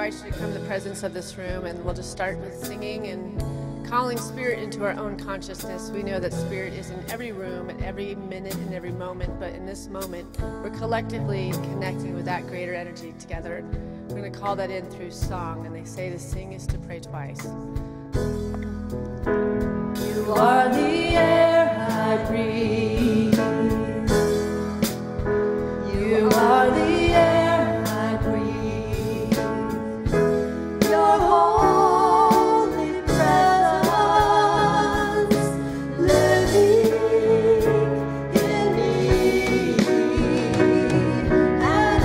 invite you to come to the presence of this room, and we'll just start with singing and calling spirit into our own consciousness. We know that spirit is in every room at every minute and every moment, but in this moment, we're collectively connecting with that greater energy together. We're going to call that in through song, and they say to sing is to pray twice. You are the air I breathe. You are the air I breathe. Your holy presence living in me, and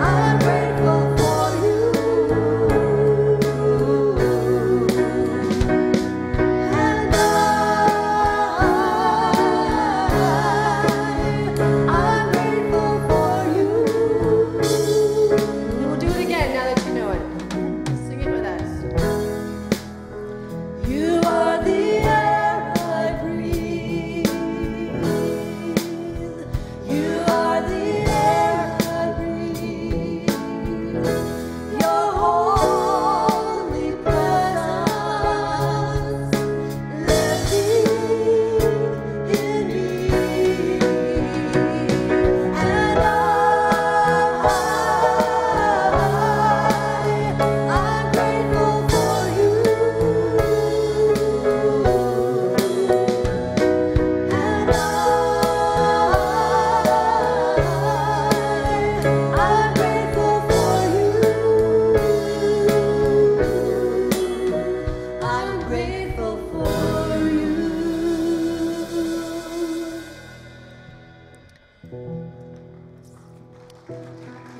I'm grateful for you.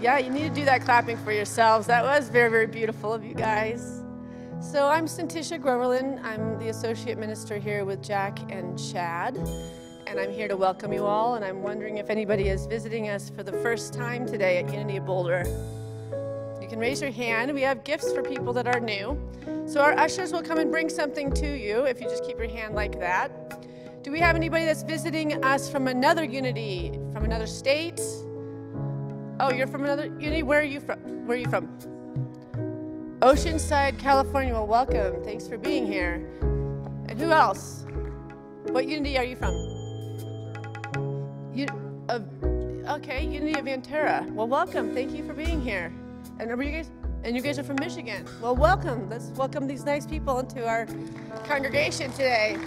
Yeah, you need to do that clapping for yourselves. That was very, very beautiful of you guys. So I'm Santisha Groverlin. I'm the associate minister here with Jack and Chad, and I'm here to welcome you all. And I'm wondering if anybody is visiting us for the first time today at Unity of Boulder. You can raise your hand. We have gifts for people that are new. So our ushers will come and bring something to you if you just keep your hand like that. Do we have anybody that's visiting us from another Unity, from another state? Oh, you're from another Unity? Where are you from? Where are you from? Oceanside, California. Well, welcome. Thanks for being here. And who else? What Unity are you from? Okay, Unity of Ventura. Well, welcome. Thank you for being here. And are you guys? And you guys are from Michigan. Well, welcome. Let's welcome these nice people into our congregation today.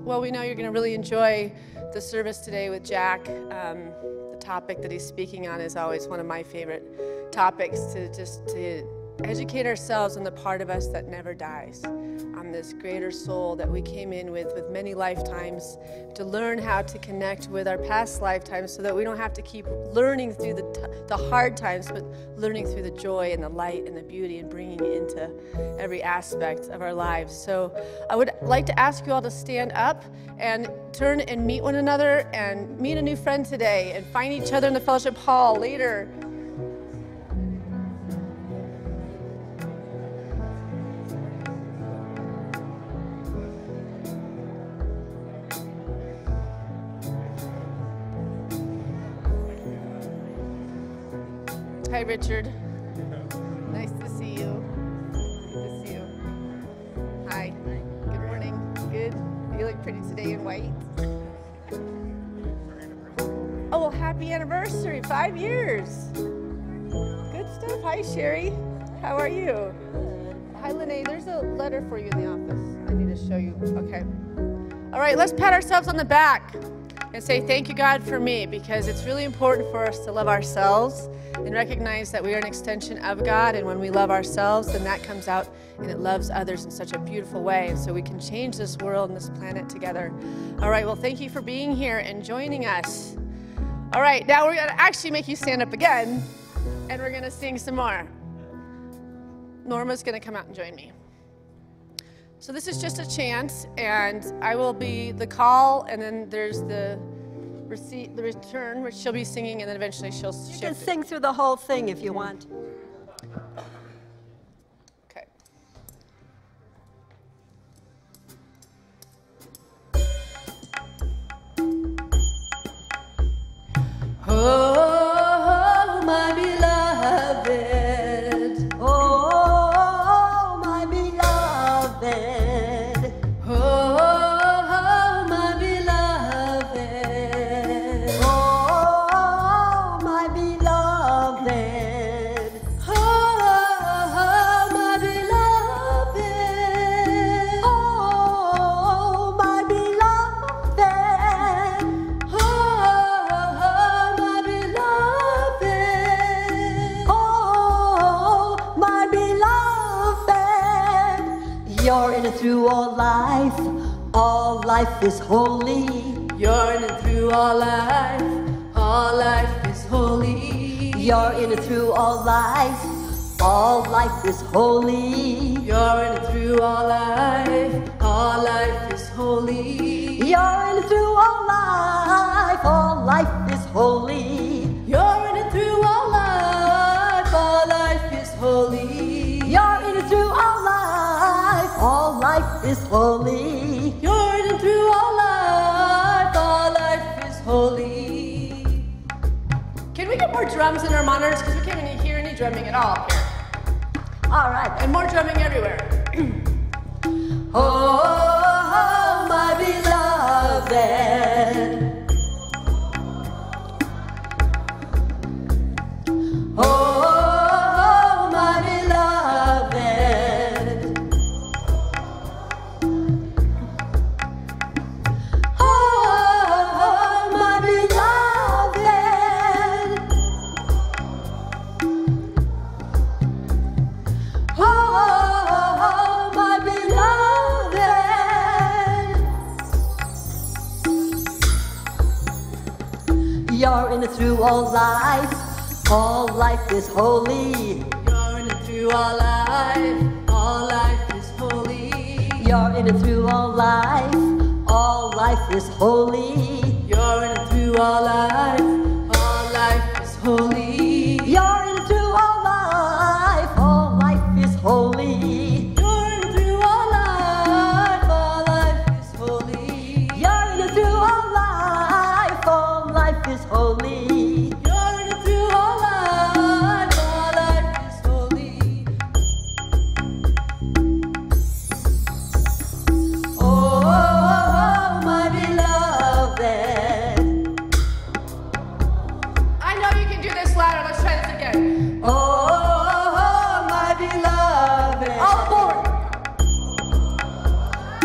Well, we know you're going to really enjoy the service today with Jack. The topic that he's speaking on is always one of my favorite topics, to educate ourselves on the part of us that never dies, on this greater soul that we came in with many lifetimes, to learn how to connect with our past lifetimes so that we don't have to keep learning through the hard times, but learning through the joy and the light and the beauty and bringing it into every aspect of our lives. So I would like to ask you all to stand up and turn and meet one another and meet a new friend today and find each other in the fellowship hall later. Hi, Richard. Nice to see you. Good to see you. Hi. Good morning. Good. You look pretty today in white. Oh, well, happy anniversary. 5 years. Good stuff. Hi, Sherry. How are you? Hi, Lene. There's a letter for you in the office. I need to show you. Okay. All right, let's pat ourselves on the back and say thank you, God, for me, because it's really important for us to love ourselves and recognize that we are an extension of God, and when we love ourselves, then that comes out and it loves others in such a beautiful way, and so we can change this world and this planet together. All right, well, thank you for being here and joining us. All right, now we're going to actually make you stand up again, and we're going to sing some more. Norma's going to come out and join me. So this is just a chant, and I will be the call, and then there's the return, which she'll be singing, and then eventually she'll shift. You can sing through the whole thing if you want. Okay. life is holy. You're in and through all life is holy. You're in and through all life is holy. You're in and through all life is holy. You're in and through all life is holy. You're in and through all life is holy. You're in and through all life is holy. You're in and through all life is holy. Can we get more drums in our monitors? Because we can't even hear any drumming at all up here. All right. And more drumming everywhere. Oh, my beloved. Oh, my beloved. Oh, my beloved. Oh, my beloved. You're in and through all life is holy. You're in and through all life is holy. You're in and through all life is holy. You're in and through all life is holy. You're in and through all life is holy. You're in and through all life is holy. You're in and through all life is holy. You're in and through all life is holy. Oh, my beloved. I know you can do this louder. Let's try this again. Oh, my beloved. All forward.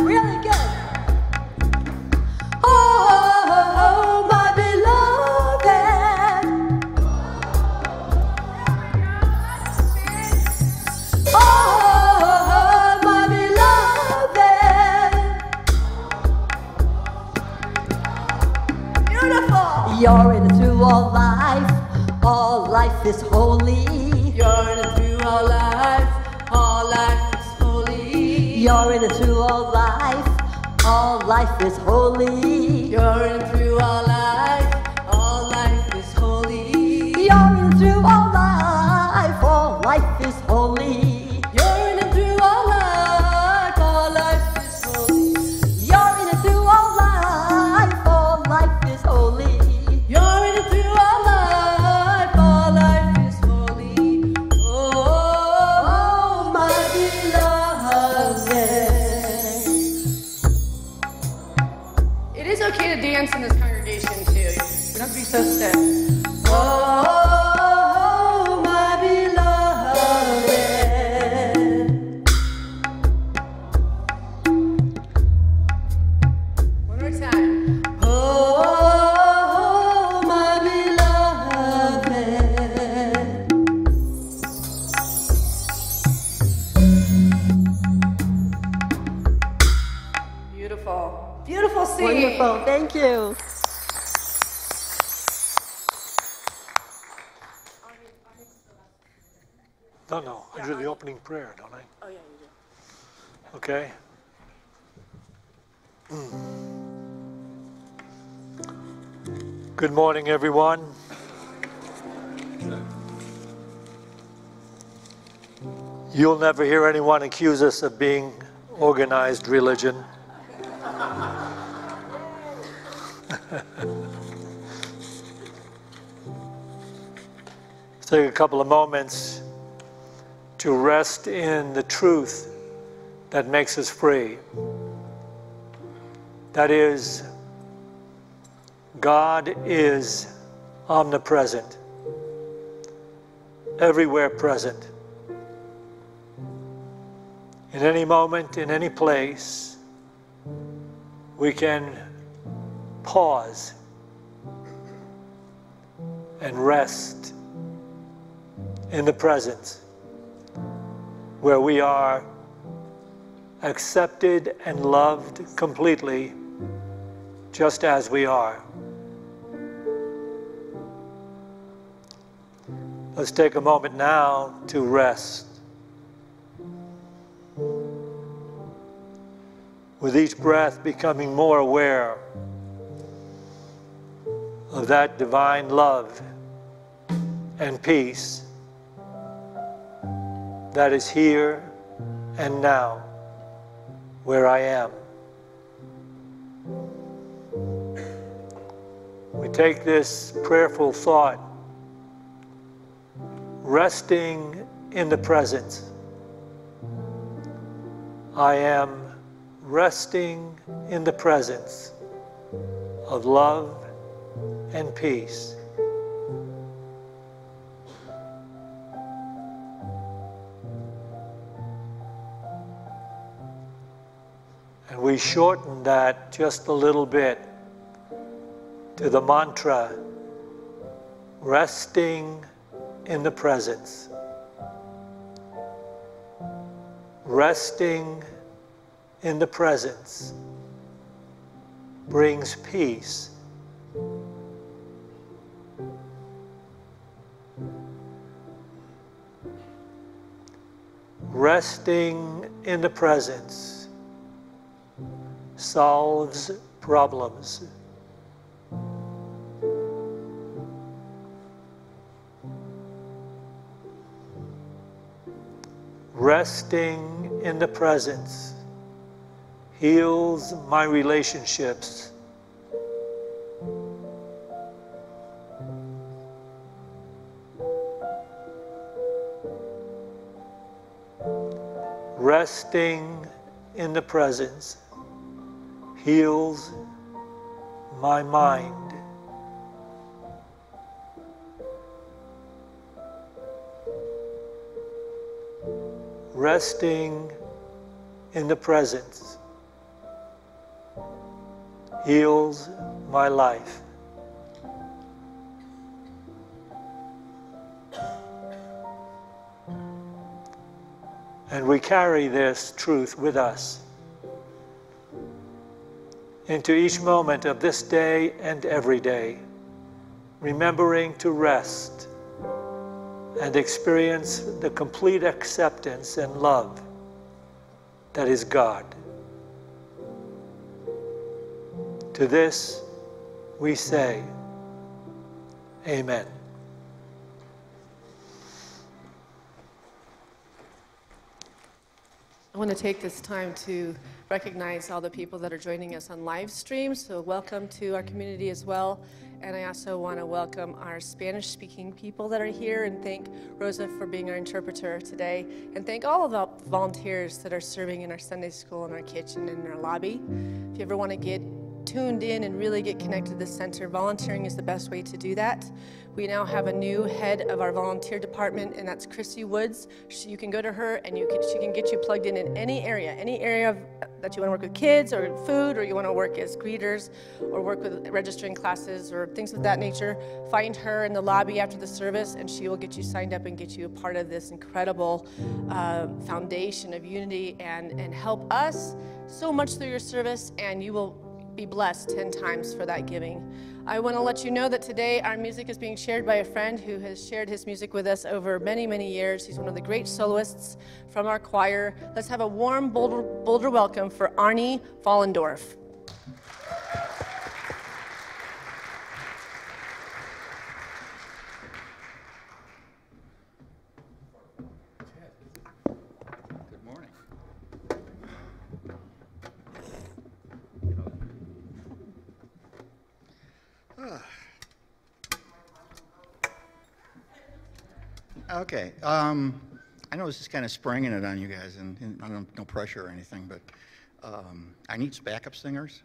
Really good. Oh, my beloved. Oh, my beloved. Beautiful. You're in and through all life is holy. You're in and through all life is holy. You're in and through all life is holy. You're in and through all life is holy. You're in and through all life is holy. You're in and through all life is holy. You're in and through all life is holy. You're in and through all life is holy. Oh, my beloved. It is okay to dance in this congregation too. You don't have to be so stiff. Oh, my beloved. One more time. Oh, my beloved. Beautiful. Beautiful singing. Wonderful. Thank you. No, I do the opening prayer, don't I? Oh yeah, you do. Okay. Good morning, everyone. You'll never hear anyone accuse us of being organized religion. Let's take a couple of moments to rest in the truth that makes us free. That is, God is omnipresent, everywhere present. In any moment, in any place, we can pause and rest in the presence where we are accepted and loved completely just as we are. Let's take a moment now to rest. With each breath, becoming more aware of that divine love and peace that is here and now, where I am. We take this prayerful thought, resting in the present. I am resting in the presence of love and peace. And we shorten that just a little bit to the mantra, resting in the presence. Resting in the presence brings peace. Resting in the presence solves problems. Resting in the presence heals my relationships. Resting in the presence heals my mind. Resting in the presence heals my life. And we carry this truth with us into each moment of this day and every day, remembering to rest and experience the complete acceptance and love that is God. To this we say, Amen. I want to take this time to recognize all the people that are joining us on live stream. So welcome to our community as well. And I also want to welcome our Spanish-speaking people that are here and thank Rosa for being our interpreter today. And thank all of the volunteers that are serving in our Sunday school, in our kitchen, and in our lobby. If you ever want to get tuned in and really get connected to the center, volunteering is the best way to do that. We now have a new head of our volunteer department, and that's Chrissy Woods. You can go to her, and she can get you plugged in any area that you want to work with kids or food, or you want to work as greeters or work with registering classes or things of that nature. Find her in the lobby after the service, and she will get you signed up and get you a part of this incredible foundation of unity and help us so much through your service, and you will be blessed 10 times for that giving. I want to let you know that today our music is being shared by a friend who has shared his music with us over many, many years. He's one of the great soloists from our choir. Let's have a warm Boulder welcome for Arnie Vollendorf. Good morning. Okay. I know this is kind of springing it on you guys, and I don't, no pressure or anything, but I need some backup singers,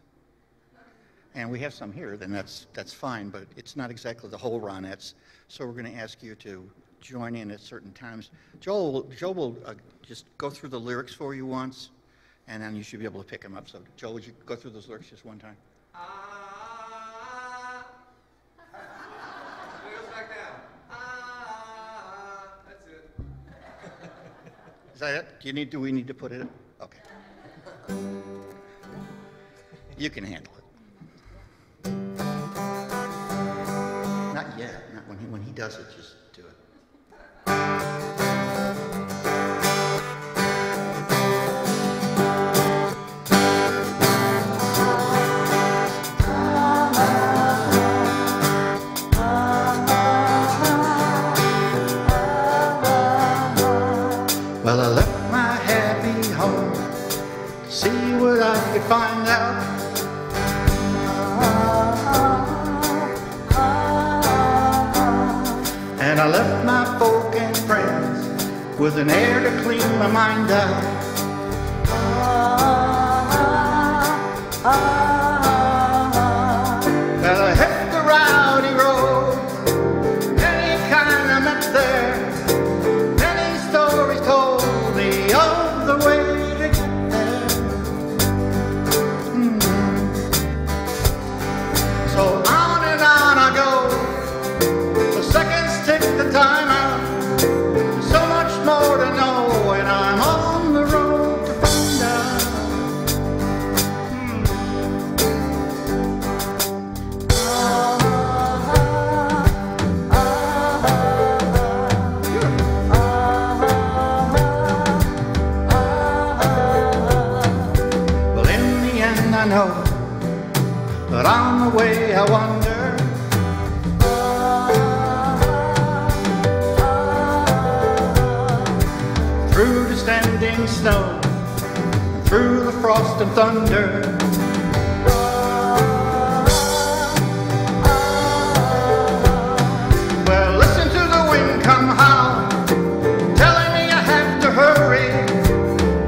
and we have some here. Then that's fine, but it's not exactly the whole Ronettes, so we're going to ask you to join in at certain times. Joe will just go through the lyrics for you once, and then you should be able to pick them up. So, Joe, would you go through those lyrics just one time? Is that it? Do we need to put it in? Okay. You can handle it. does it, just do it. Well, I left my happy home to see what I could find out. And I left my folk and friends with an air to clean my mind out. Well, I hit the rowdy road, any kind I met there. Many stories told me of the way to get there. So on and on I go. The seconds tick the time out. There's so much more to know, and I'm on the road to find out. Well, in the end I know, but on the way I wonder. Through the standing snow, through the frost and thunder. Well, listen to the wind come howl, telling me I have to hurry.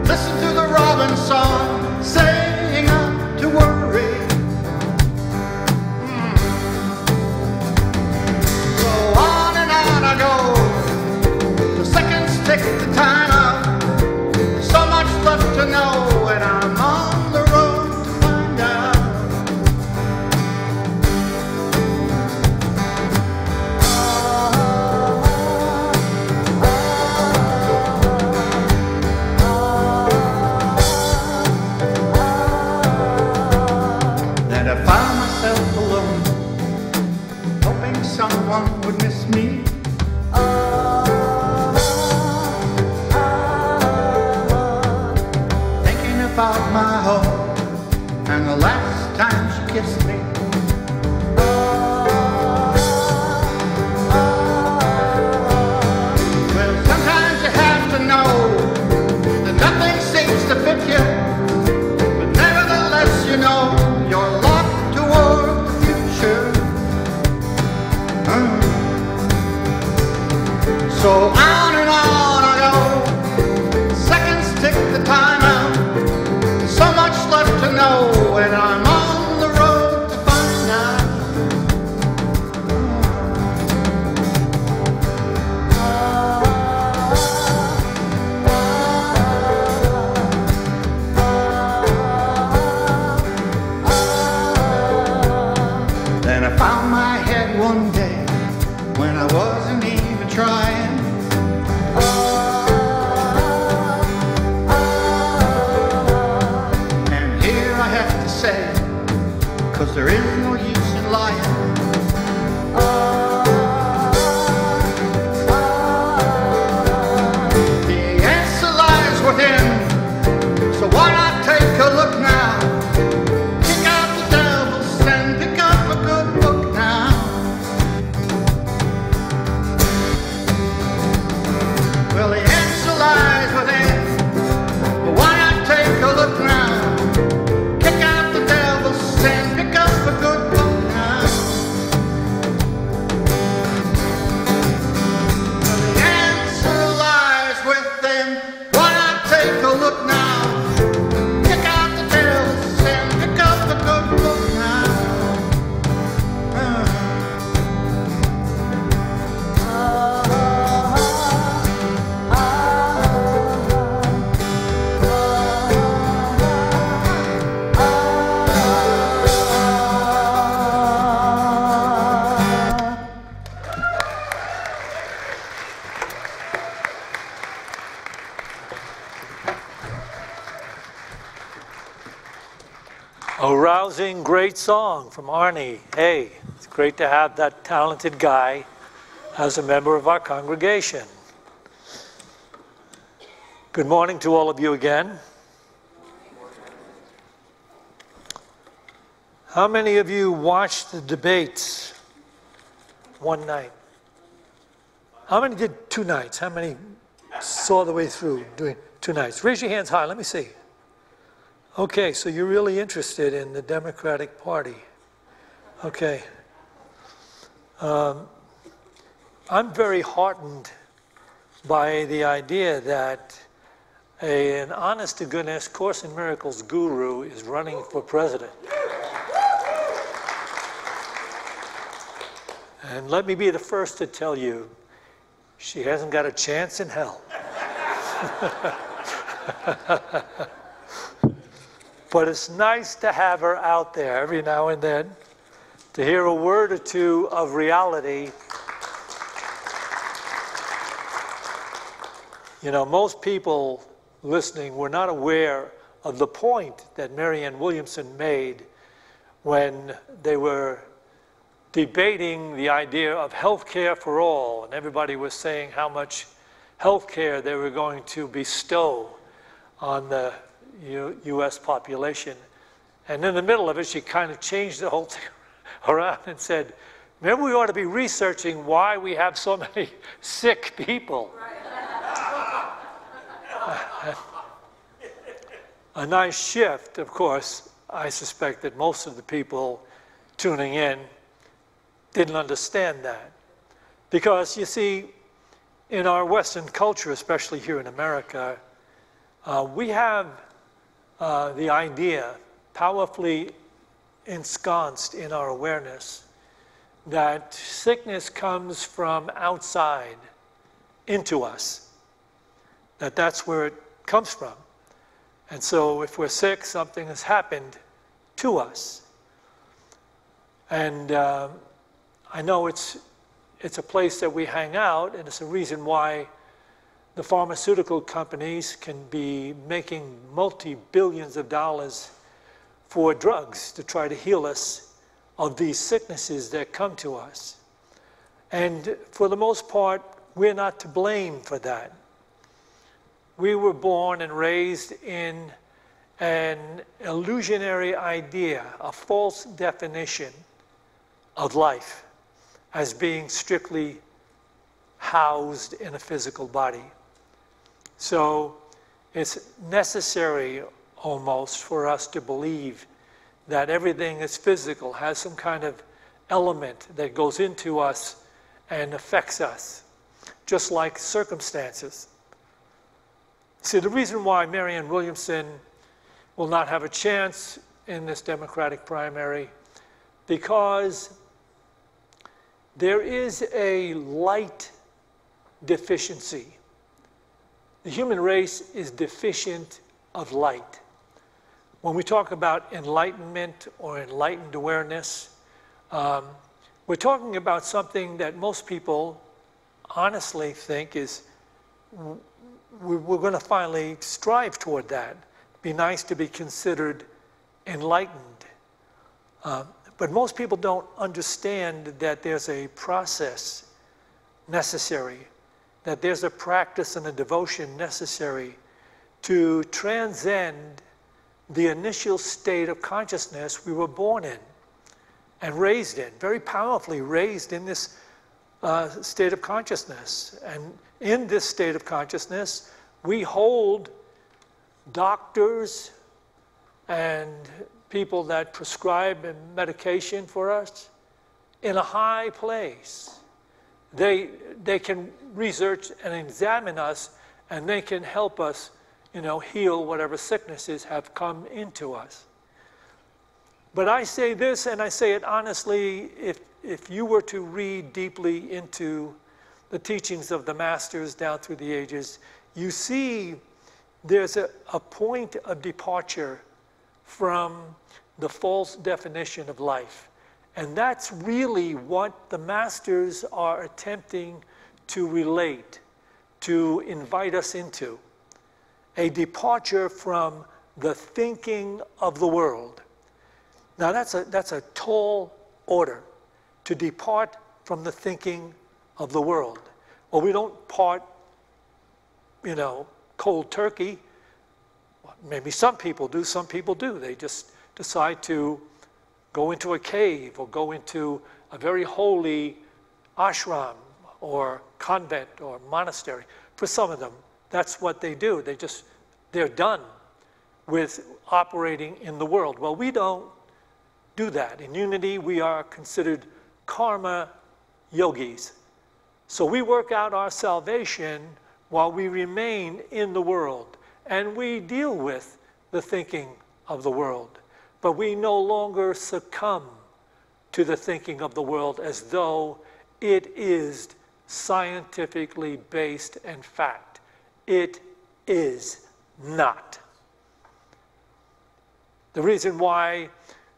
Listen to the robin song, saying not to worry. So on and on I go. The seconds tick the time out. So much left to know, and I'm on the road to find out. Then I found myself alone, hoping someone would miss me. About my home and the last time she kissed me. Well, sometimes you have to know that nothing seems to fit you, but nevertheless you know you're locked toward the future. So on and on I go. Seconds tick the time out. So much left to know, and I'm on the road to find out. Then I found my head one day when I wasn't even trying. Cause there is no use in lying. The answer lies within, so why not take a look now? Kick out the devils and pick up a good book now. Well, the answer lies within, but why not take a look now? Kick out the devils and pick up a good book now. The answer lies within. Why not take a look now? Kick out the devils and pick up a good book now. A rousing, great song from Arnie. Hey, it's great to have that talented guy as a member of our congregation. Good morning to all of you again. How many of you watched the debates one night? How many did 2 nights? How many saw the way through doing 2 nights? Raise your hands high, let me see. Okay, so you're really interested in the Democratic Party. Okay. I'm very heartened by the idea that an honest-to-goodness Course in Miracles guru is running for president. And let me be the first to tell you, she hasn't got a chance in hell. But it's nice to have her out there every now and then, to hear a word or two of reality. You know, most people listening were not aware of the point that Marianne Williamson made when they were debating the idea of health care for all, and everybody was saying how much health care they were going to bestow on the U.S. population. And in the middle of it, she kind of changed the whole thing around and said, maybe we ought to be researching why we have so many sick people. A nice shift, of course. I suspect that most of the people tuning in didn't understand that. Because, you see, in our Western culture, especially here in America, we have the idea powerfully ensconced in our awareness that sickness comes from outside into us, that's where it comes from. And so if we're sick, something has happened to us. And I know it's a place that we hang out, and it's a reason why the pharmaceutical companies can be making multi-billions of dollars for drugs to try to heal us of these sicknesses that come to us. And for the most part, we're not to blame for that. We were born and raised in an illusionary idea, a false definition of life as being strictly housed in a physical body. So it's necessary almost for us to believe that everything that's physical has some kind of element that goes into us and affects us, just like circumstances. See, the reason why Marianne Williamson will not have a chance in this Democratic primary, because there is a light deficiency. The human race is deficient of light. When we talk about enlightenment or enlightened awareness, we're talking about something that most people honestly think is, we're going to finally strive toward that. It'd be nice to be considered enlightened. But most people don't understand that there's a process necessary, that there's a practice and a devotion necessary to transcend the initial state of consciousness we were born in and raised in, very powerfully raised in this state of consciousness. And in this state of consciousness, we hold doctors and people that prescribe medication for us in a high place. They can research and examine us, and they can help us, heal whatever sicknesses have come into us. But I say this, and I say it honestly, if you were to read deeply into the teachings of the masters down through the ages, you see there's a point of departure from the false definition of life. And that's really what the masters are attempting to relate, to invite us into. A departure from the thinking of the world. Now that's a tall order, to depart from the thinking of the world. Well, we don't part, cold turkey. Maybe some people do, some people do. They just decide to go into a cave or go into a very holy ashram or convent or monastery. For some of them, that's what they do. They're done with operating in the world. Well, we don't do that. In Unity, we are considered karma yogis. So we work out our salvation while we remain in the world, and we deal with the thinking of the world. But we no longer succumb to the thinking of the world as though it is scientifically based and fact. It is not. The reason why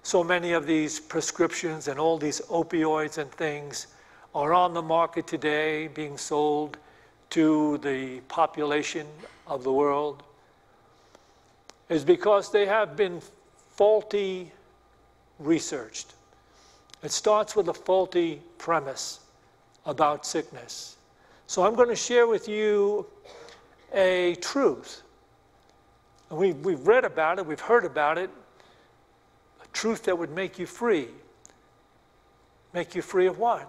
so many of these prescriptions and all these opioids and things are on the market today, being sold to the population of the world, is because they have been faulty researched. It starts with a faulty premise about sickness. So I'm going to share with you a truth. We've read about it, we've heard about it, a truth that would make you free. Make you free of what?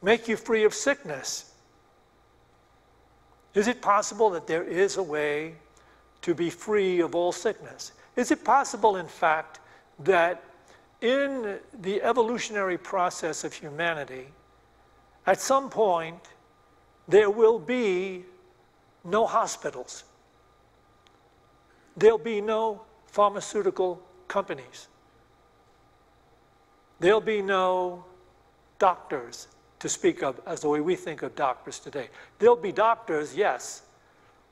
Make you free of sickness. Is it possible that there is a way to be free of all sickness? Is it possible, in fact, that in the evolutionary process of humanity, at some point, there will be no hospitals? There'll be no pharmaceutical companies. There'll be no doctors to speak of as the way we think of doctors today. There'll be doctors, yes,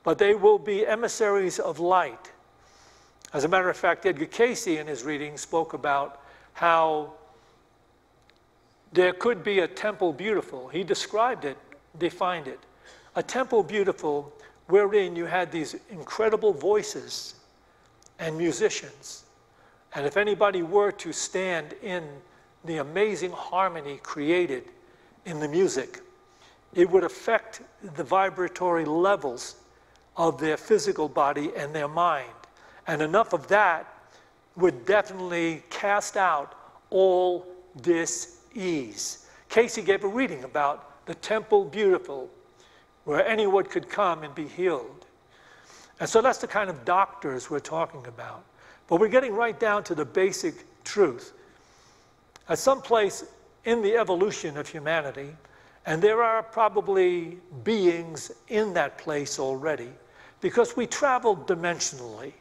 but they will be emissaries of light. As a matter of fact, Edgar Cayce in his reading spoke about how there could be a temple beautiful. He described it, defined it. A temple beautiful wherein you had these incredible voices and musicians. And if anybody were to stand in the amazing harmony created in the music, it would affect the vibratory levels of their physical body and their mind. And enough of that would definitely cast out all dis-ease. Cayce gave a reading about the temple beautiful, where anyone could come and be healed. And so that's the kind of doctors we're talking about. But we're getting right down to the basic truth. At some place in the evolution of humanity, and there are probably beings in that place already, because we travel dimensionally.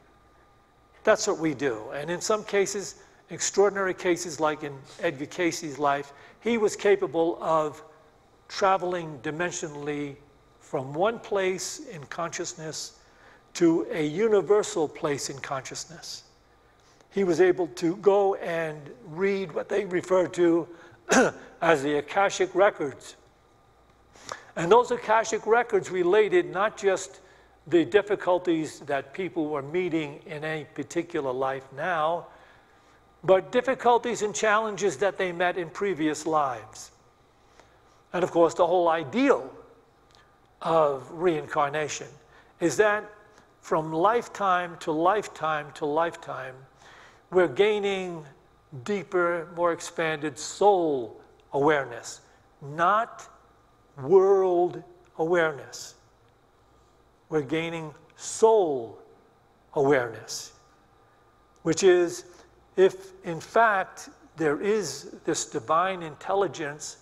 That's what we do. And in some cases, extraordinary cases like in Edgar Cayce's life, he was capable of traveling dimensionally from one place in consciousness to a universal place in consciousness. He was able to go and read what they refer to as the Akashic records. And those Akashic records related not just the difficulties that people were meeting in a particular life now, but difficulties and challenges that they met in previous lives. And of course, the whole ideal of reincarnation is that from lifetime to lifetime to lifetime, we're gaining deeper, more expanded soul awareness, not world awareness. We're gaining soul awareness, which is, if in fact there is this divine intelligence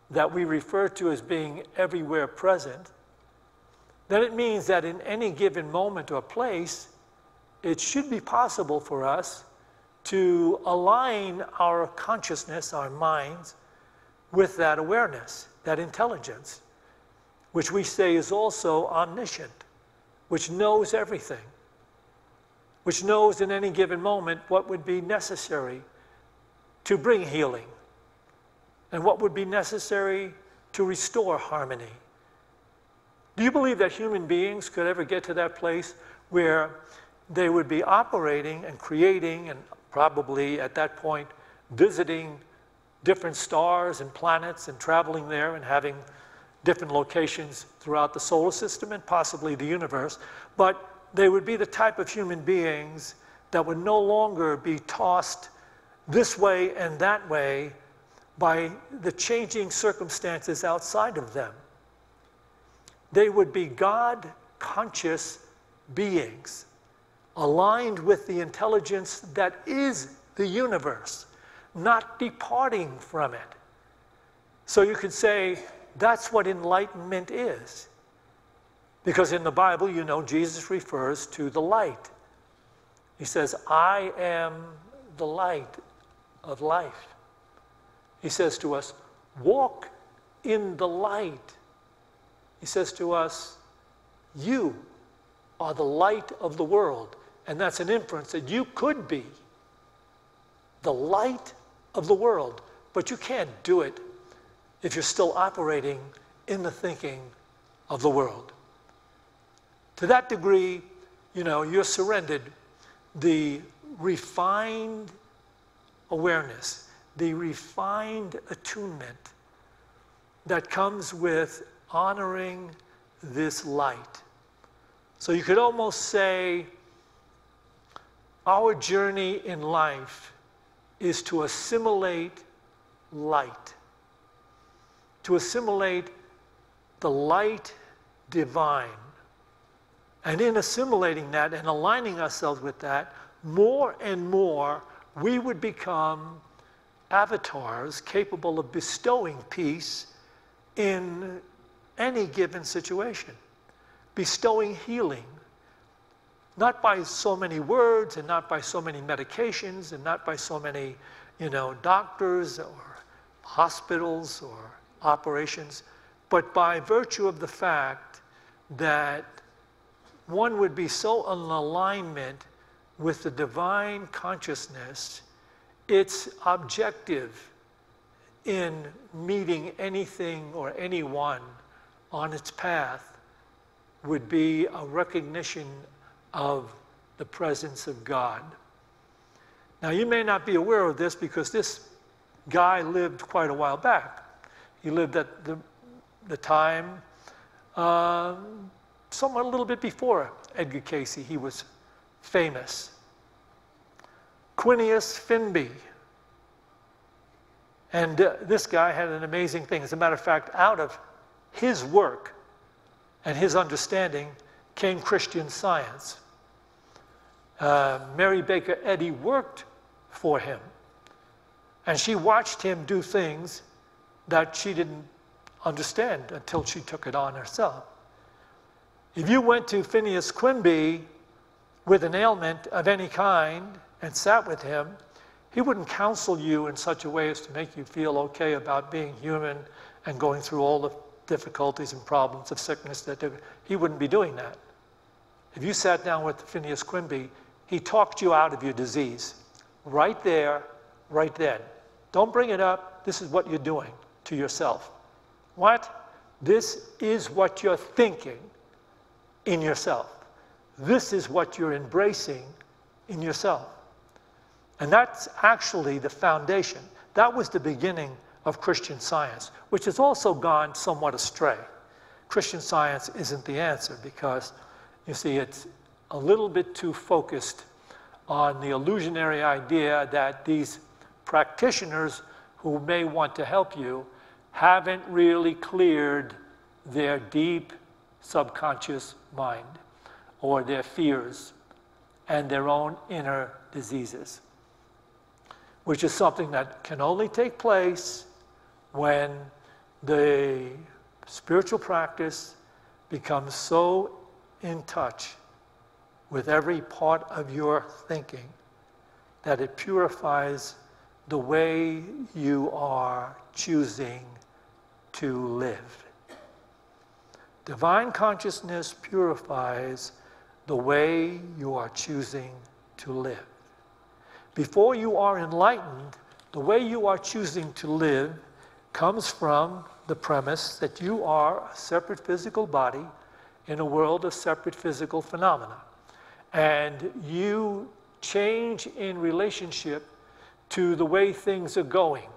that we refer to as being everywhere present, then it means that in any given moment or place, it should be possible for us to align our consciousness, our minds, with that awareness, that intelligence, which we say is also omniscient, which knows everything, which knows in any given moment what would be necessary to bring healing and what would be necessary to restore harmony. Do you believe that human beings could ever get to that place where they would be operating and creating and probably at that point visiting different stars and planets and traveling there and having different locations throughout the solar system and possibly the universe. But they would be the type of human beings that would no longer be tossed this way and that way by the changing circumstances outside of them. They would be God-conscious beings, aligned with the intelligence that is the universe, not departing from it. So you could say that's what enlightenment is. Because in the Bible, you know, Jesus refers to the light. He says, I am the light of life. He says to us, walk in the light. He says to us, you are the light of the world. And that's an inference that you could be the light of the world. But you can't do it if you're still operating in the thinking of the world. To that degree, you know, you're surrendered the refined awareness, the refined attunement that comes with honoring this light. So you could almost say our journey in life is to assimilate light, to assimilate the light divine. And in assimilating that and aligning ourselves with that, more and more we would become avatars capable of bestowing peace in any given situation, bestowing healing, not by so many words and not by so many medications and not by so many, you know, doctors or hospitals or operations, but by virtue of the fact that one would be so in alignment with the divine consciousness, its objective in meeting anything or anyone on its path would be a recognition of the presence of God. Now, you may not be aware of this because this guy lived quite a while back. He lived at the time somewhat a little bit before Edgar Cayce. He was famous. Quinius Finby. And this guy had an amazing thing. As a matter of fact, out of his work and his understanding came Christian Science. Mary Baker Eddy worked for him. And she watched him do things that she didn't understand until she took it on herself. If you went to Phineas Quimby with an ailment of any kind and sat with him, he wouldn't counsel you in such a way as to make you feel okay about being human and going through all the difficulties and problems of sickness. He wouldn't be doing that. If you sat down with Phineas Quimby, he talked you out of your disease. Right there, right then. Don't bring it up. This is what you're doing to yourself. What? This is what you're thinking in yourself. This is what you're embracing in yourself. And that's actually the foundation. That was the beginning of Christian Science, which has also gone somewhat astray. Christian Science isn't the answer because, you see, it's a little bit too focused on the illusionary idea that these practitioners who may want to help you haven't really cleared their deep subconscious mind or their fears and their own inner diseases, which is something that can only take place when the spiritual practice becomes so in touch with every part of your thinking that it purifies the way you are choosing to live. Divine consciousness purifies the way you are choosing to live. Before you are enlightened, the way you are choosing to live comes from the premise that you are a separate physical body in a world of separate physical phenomena. And you change in relationship to the way things are going.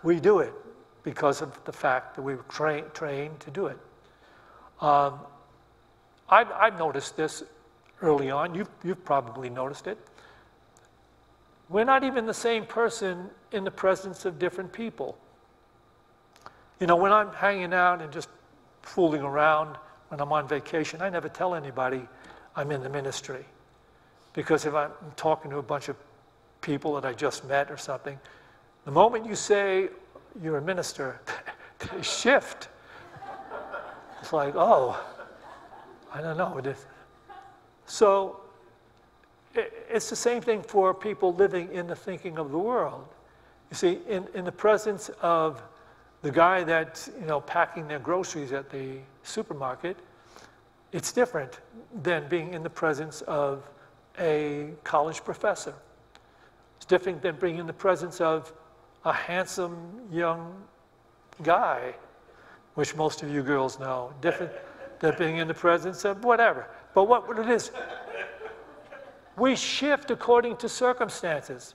we do it because of the fact that we were trained to do it. I've noticed this early on. You've probably noticed it. We're not even the same person in the presence of different people. You know, when I'm hanging out and just fooling around, when I'm on vacation, I never tell anybody I'm in the ministry. Because if I'm talking to a bunch of people that I just met or something, the moment you say you're a minister, they shift. It's like, oh, I don't know. So it's the same thing for people living in the thinking of the world. You see, in the presence of the guy that's, you know, packing their groceries at the supermarket, it's different than being in the presence of a college professor. It's different than being in the presence of a handsome young guy, which most of you girls know. Different than being in the presence of whatever. But what it is, we shift according to circumstances.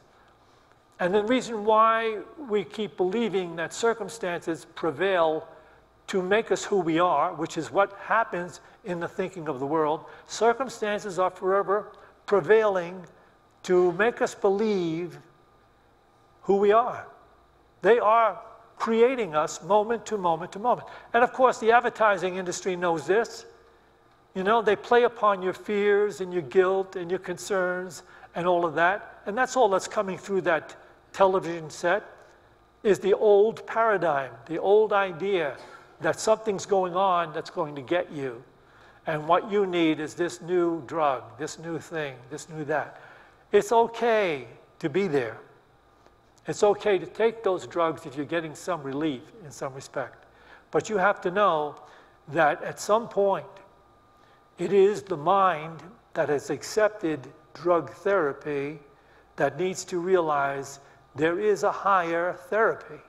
And the reason why we keep believing that circumstances prevail to make us who we are, which is what happens in the thinking of the world, circumstances are forever prevailing to make us believe who we are. They are creating us moment to moment to moment. And of course, the advertising industry knows this. You know, they play upon your fears and your guilt and your concerns and all of that. And that's all that's coming through that television set, is the old paradigm, the old idea that something's going on that's going to get you. And what you need is this new drug, this new thing, this new that. It's okay to be there. It's okay to take those drugs if you're getting some relief in some respect. But you have to know that at some point, it is the mind that has accepted drug therapy that needs to realize there is a higher therapy.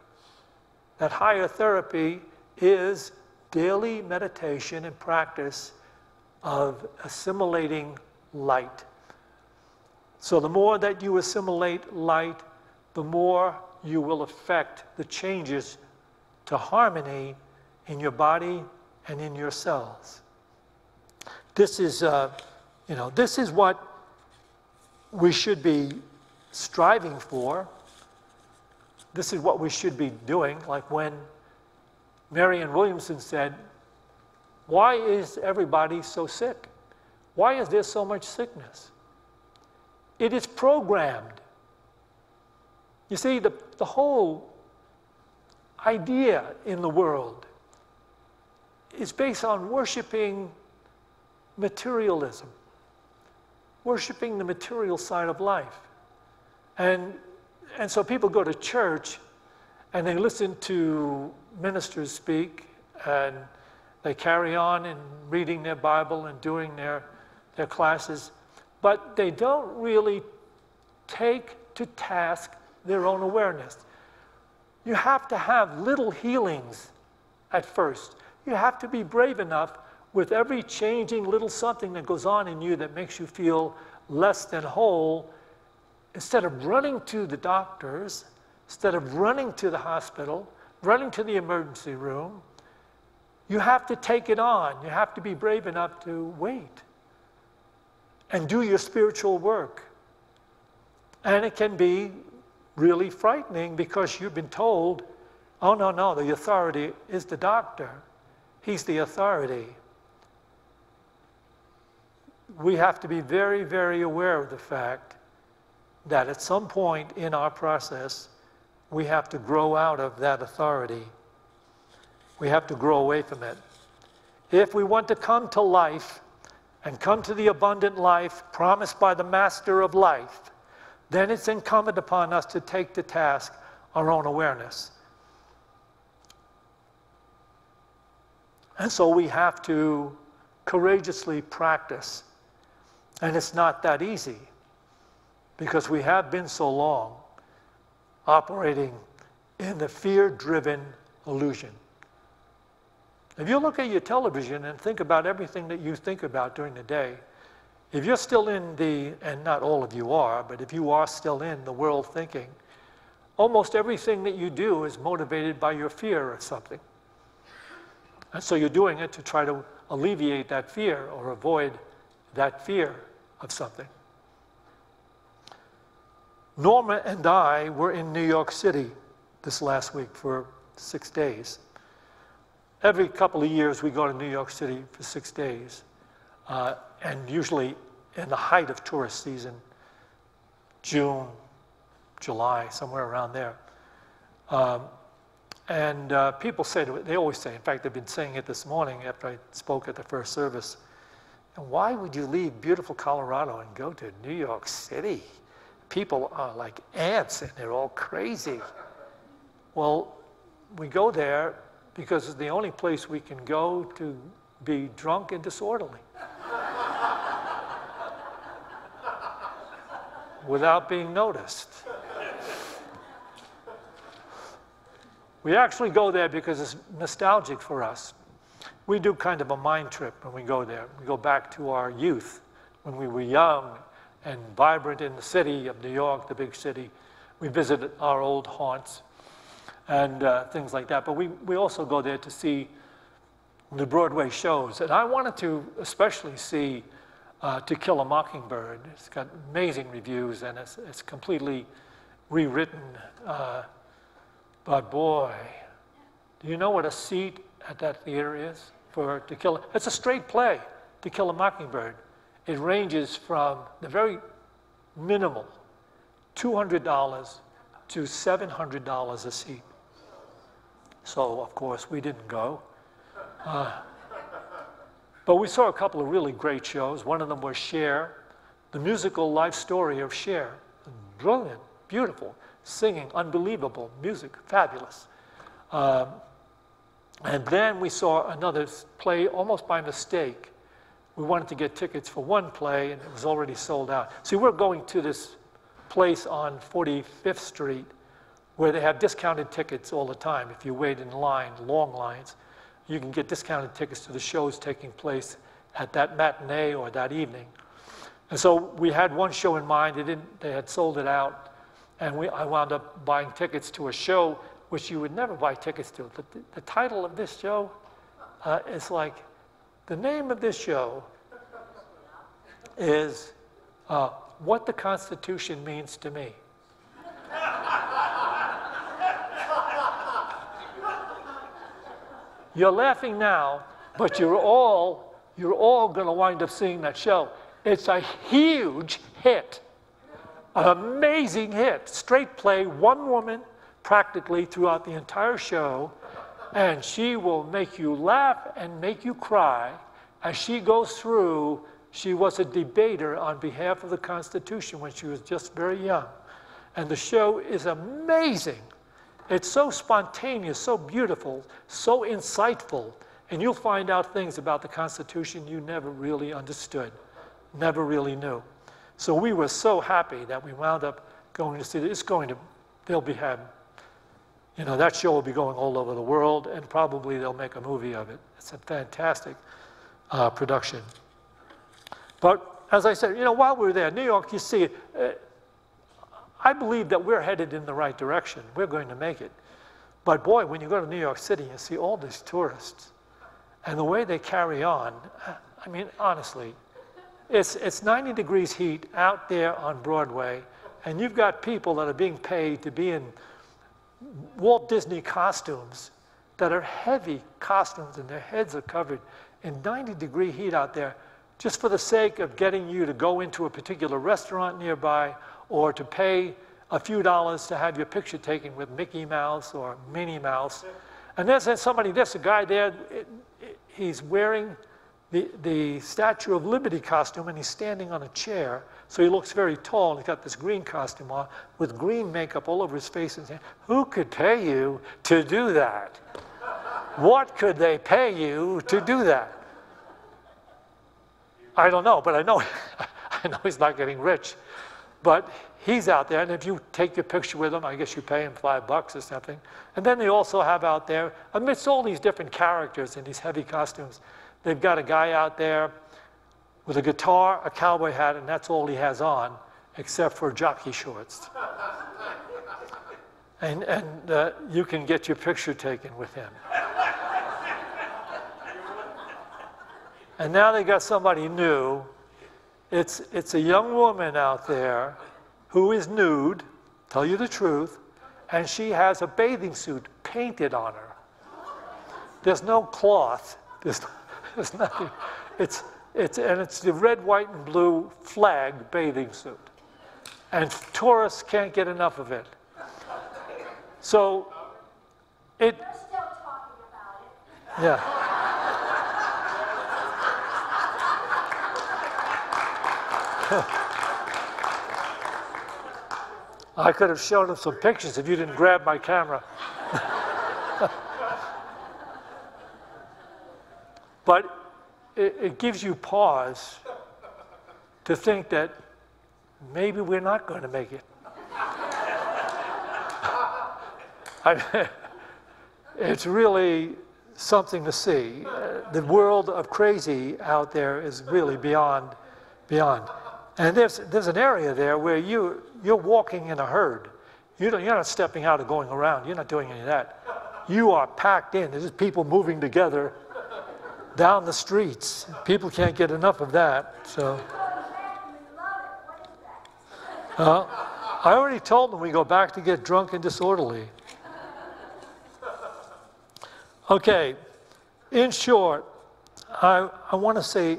That higher therapy is daily meditation and practice of assimilating light. So the more that you assimilate light, the more you will affect the changes to harmony in your body and in your cells. This is, this is what we should be striving for. This is what we should be doing. Like when Marianne Williamson said, "Why is everybody so sick? Why is there so much sickness?" It is programmed. You see, the whole idea in the world is based on worshiping materialism, worshiping the material side of life. And so people go to church and they listen to ministers speak and they carry on in reading their Bible and doing their classes, but they don't really take to task their own awareness. You have to have little healings at first. You have to be brave enough with every changing little something that goes on in you that makes you feel less than whole. Instead of running to the doctors, instead of running to the hospital, running to the emergency room, you have to take it on. You have to be brave enough to wait and do your spiritual work. And it can be really frightening because you've been told, oh, no, the authority is the doctor. He's the authority. We have to be very, very aware of the fact that at some point in our process, we have to grow out of that authority. We have to grow away from it. If we want to come to life and come to the abundant life promised by the Master of life, then it's incumbent upon us to take to task our own awareness. And so we have to courageously practice. And it's not that easy because we have been so long operating in the fear-driven illusion. If you look at your television and think about everything that you think about during the day, if you're still in the, and not all of you are, but if you are still in the world thinking, almost everything that you do is motivated by your fear of something. And so you're doing it to try to alleviate that fear or avoid that fear of something. Norma and I were in New York City this last week for 6 days. Every couple of years we go to New York City for 6 days, and usually in the height of tourist season, June, July, somewhere around there. People say to it, they always say, in fact, they've been saying it this morning after I spoke at the first service, and why would you leave beautiful Colorado and go to New York City? People are like ants and they're all crazy. Well, we go there because it's the only place we can go to be drunk and disorderly. Without being noticed. We actually go there because it's nostalgic for us. We do kind of a mind trip when we go there. We go back to our youth, when we were young and vibrant in the city of New York, the big city. We visit our old haunts and things like that. But we also go there to see the Broadway shows. And I wanted to especially see To Kill a Mockingbird. It's got amazing reviews, and it's completely rewritten. But boy, do you know what a seat at that theater is for To Kill? It's a straight play, To Kill a Mockingbird. It ranges from the very minimal, $200 to $700 a seat. So, of course, we didn't go. But we saw a couple of really great shows. One of them was Cher, the musical life story of Cher. Brilliant, beautiful, singing, unbelievable, music, fabulous. And then we saw another play almost by mistake. We wanted to get tickets for one play, and it was already sold out. See, we're going to this place on 45th Street where they have discounted tickets all the time. If you wait in line, long lines, you can get discounted tickets to the shows taking place at that matinee or that evening. And so we had one show in mind. They had sold it out. And I wound up buying tickets to a show which you would never buy tickets to. The title of this show is like, the name of this show is What the Constitution Means to Me. You're laughing now, but you're all going to wind up seeing that show. It's a huge hit, an amazing hit. Straight play, one woman practically throughout the entire show, and she will make you laugh and make you cry as she goes through. She was a debater on behalf of the Constitution when she was just very young. And the show is amazing. It's so spontaneous, so beautiful, so insightful, and you'll find out things about the Constitution you never really understood, never really knew. So we were so happy that we wound up going to see it. That show will be going all over the world, and probably they'll make a movie of it. It's a fantastic production. But as I said, while we were there, New York, you see, I believe that we're headed in the right direction. We're going to make it. But boy, when you go to New York City, you see all these tourists, and the way they carry on, I mean, honestly, it's 90 degrees heat out there on Broadway, and you've got people that are being paid to be in Walt Disney costumes that are heavy costumes, and their heads are covered in 90-degree heat out there, just for the sake of getting you to go into a particular restaurant nearby, or to pay a few dollars to have your picture taken with Mickey Mouse or Minnie Mouse. And there's a guy there, he's wearing the Statue of Liberty costume, and he's standing on a chair, so he looks very tall, and he's got this green costume on with green makeup all over his face, and saying, who could pay you to do that? What could they pay you to do that? I don't know, but I know he's not getting rich. But he's out there, and if you take your picture with him, I guess you pay him $5 or something. And then they also have out there, amidst all these different characters in these heavy costumes, they've got a guy out there with a guitar, a cowboy hat, and that's all he has on, except for jockey shorts. And you can get your picture taken with him. And now they got somebody new. It's a young woman out there who is nude, tell you the truth, and she has a bathing suit painted on her. There's no cloth. There's nothing. It's the red, white, and blue flag bathing suit. And tourists can't get enough of it. So They're still talking about it. Yeah. I could have shown him some pictures if you didn't grab my camera. But it gives you pause to think that maybe we're not going to make it. It's really something to see. The world of crazy out there is really beyond. And there's an area there where you're walking in a herd. You're not stepping out and going around. You're not doing any of that. You are packed in. There's people moving together down the streets. People can't get enough of that. So, I already told them we go back to get drunk and disorderly. Okay, in short, I want to say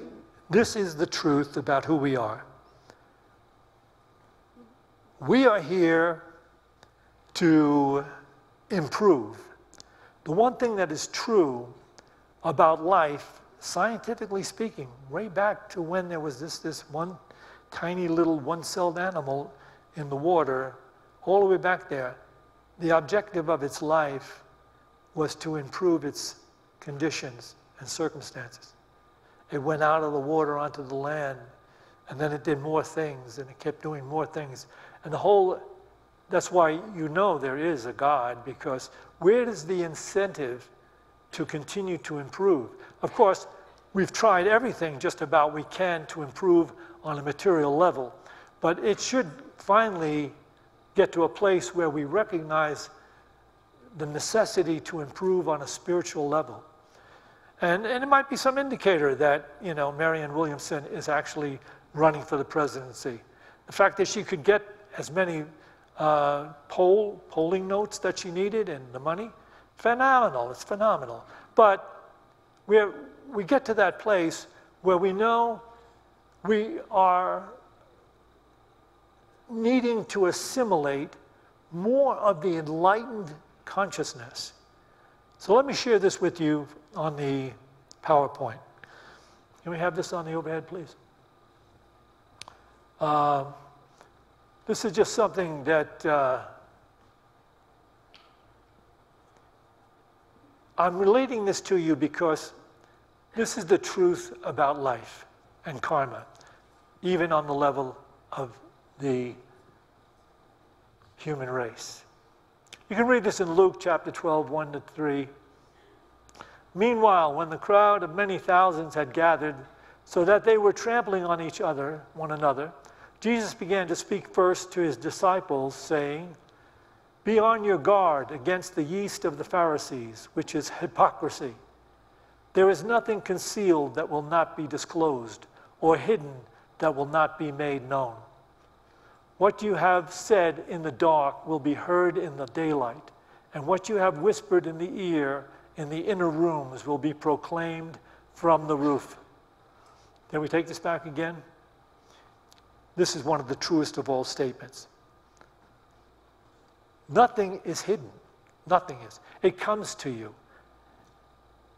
this is the truth about who we are. We are here to improve. The one thing that is true about life, scientifically speaking, way back to when there was this one tiny little one-celled animal in the water, all the way back there, the objective of its life was to improve its conditions and circumstances. It went out of the water onto the land, and then it did more things, and it kept doing more things. And that's why you know there is a God, because where is the incentive to continue to improve? Of course, we've tried everything just about we can to improve on a material level, but it should finally get to a place where we recognize the necessity to improve on a spiritual level. And it might be some indicator that, Marianne Williamson is actually running for the presidency. The fact that she could get as many polling notes that she needed and the money, phenomenal, it's phenomenal. But we get to that place where we know we are needing to assimilate more of the enlightened consciousness. So let me share this with you on the PowerPoint. Can we have this on the overhead, please? This is just something that I'm relating this to you because this is the truth about life and karma, even on the level of the human race. You can read this in Luke chapter 12, 1-3. Meanwhile, when the crowd of many thousands had gathered so that they were trampling on one another, Jesus began to speak first to his disciples, saying, "Be on your guard against the yeast of the Pharisees, which is hypocrisy. There is nothing concealed that will not be disclosed, or hidden that will not be made known. What you have said in the dark will be heard in the daylight, and what you have whispered in the ear in the inner rooms will be proclaimed from the roof." Can we take this back again? This is one of the truest of all statements. Nothing is hidden. Nothing is. It comes to you.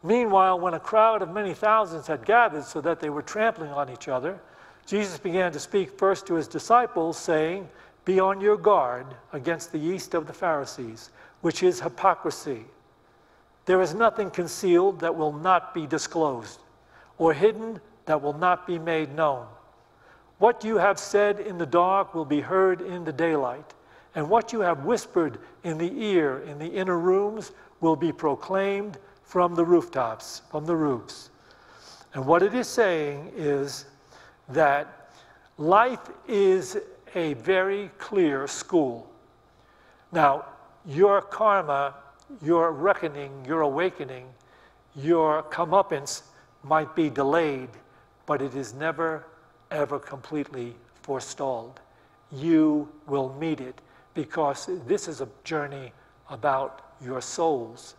Meanwhile, when a crowd of many thousands had gathered so that they were trampling on each other, Jesus began to speak first to his disciples, saying, "Be on your guard against the yeast of the Pharisees, which is hypocrisy. There is nothing concealed that will not be disclosed, or hidden that will not be made known. What you have said in the dark will be heard in the daylight, and what you have whispered in the ear in the inner rooms will be proclaimed from the rooftops, from the roofs." And what it is saying is that life is a very clear school. Now, your karma, your reckoning, your awakening, your comeuppance might be delayed, but it is never, ever completely forestalled. You will meet it, because this is a journey about your souls.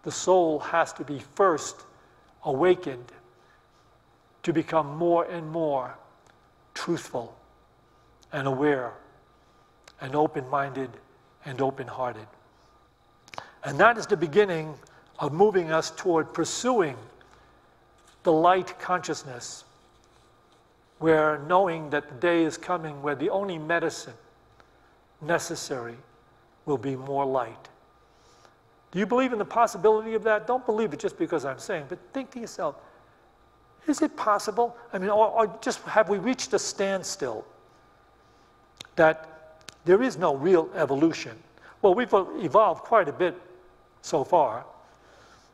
The soul has to be first awakened to become more and more truthful and aware and open-minded and open-hearted. And that is the beginning of moving us toward pursuing the light consciousness, where knowing that the day is coming where the only medicine necessary will be more light. Do you believe in the possibility of that? Don't believe it just because I'm saying, but think to yourself, is it possible? I mean, or just have we reached a standstill that there is no real evolution? Well, we've evolved quite a bit so far.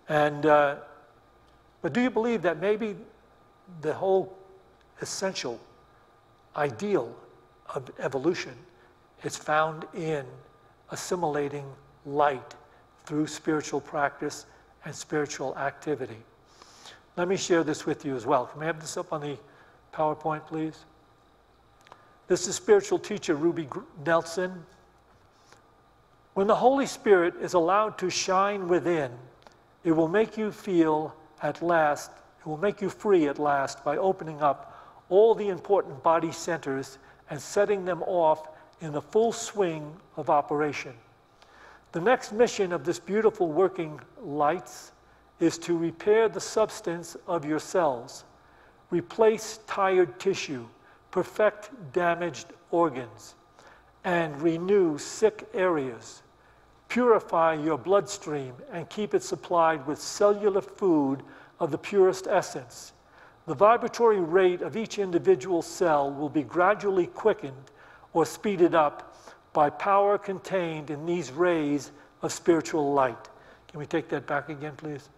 And, but do you believe that maybe the whole essential ideal of evolution is found in assimilating light through spiritual practice and spiritual activity? Let me share this with you as well. Can we have this up on the PowerPoint, please? This is spiritual teacher Ruby Nelson. When the Holy Spirit is allowed to shine within, it will make you feel at last, it will make you free at last by opening up all the important body centers and setting them off in the full swing of operation. The next mission of this beautiful working lights is to repair the substance of your cells, replace tired tissue, perfect damaged organs, and renew sick areas. Purify your bloodstream and keep it supplied with cellular food of the purest essence. The vibratory rate of each individual cell will be gradually quickened or speeded up by power contained in these rays of spiritual light. Can we take that back again, please?